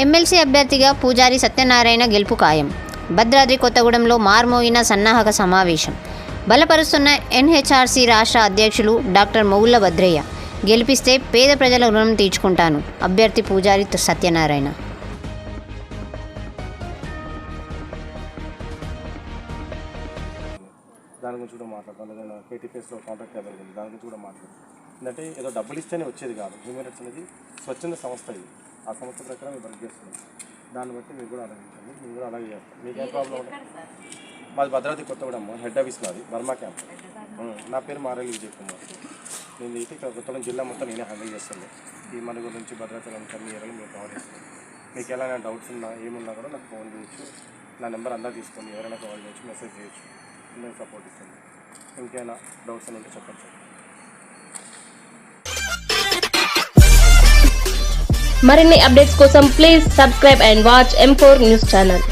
MLC అభ్యర్థిగా పూజారి సత్యనారాయణ గెలుపు ఖాయం. భద్రాద్రి కొత్తగూడెంలో మార్మోగిన సన్నాహక సమావేశం. బలపరుస్తున్న ఎన్హెచ్ఆర్సీ రాష్ట్ర అధ్యక్షులు డాక్టర్ మొగుళ్ళ భద్రయ్య. గెలిపిస్తే పేద ప్రజల రుణం తీర్చుకుంటాను. అభ్యర్థి పూజారి సత్యనారాయణ. దాని గురించి కూడా మాట్లాడతాను. ఏదైనా కేటీపీఎస్లో కాంట్రాక్ట్ అవైలబుల్ దాని గురించి కూడా మాట్లాడతాను. ఎందుకంటే ఏదో డబ్బులు ఇస్తేనే వచ్చేది కాదు. హ్యూమన్ రైట్స్ అనేది స్వచ్ఛంద సంస్థ. ఇది ఆ సంస్థ ప్రకారం మీరు వర్క్ చేస్తున్నాం. దాన్ని బట్టి మీరు కూడా ఆలోచించండి. మీరు కూడా అలాగే చేస్తాం. మీకేం ప్రాబ్లం ఉంటుంది? మాది భద్రాద్రి కొత్తగూడెం, హెడ్ ఆఫీస్ మాది బర్మా క్యాంప్. నా పేరు మారేలి విజయ్ కుమార్. నేను అయితే ఇక్కడ కొత్తగూడెం జిల్లా మొత్తం నేనే హ్యాండిల్ చేస్తాను. ఈ మన గురించి భద్రాచలం కన్నీ ఏరియాలో మీరు కవర్ చేస్తాను. మీకు ఎలాగైనా డౌట్స్ ఉన్నా ఏమున్నా కూడా నాకు ఫోన్ చేయొచ్చు. నా నెంబర్ అంతా తీసుకొని ఎవరైనా కాల్ చేయొచ్చు, మెసేజ్ చేయొచ్చు. నేను సపోర్ట్ ఇస్తాను. ఇంకేమైనా డౌట్స్ అని ఉంటే చెప్పండి సార్. మరిన్ని అప్డేట్స్ కోసం please subscribe and watch M4 news channel.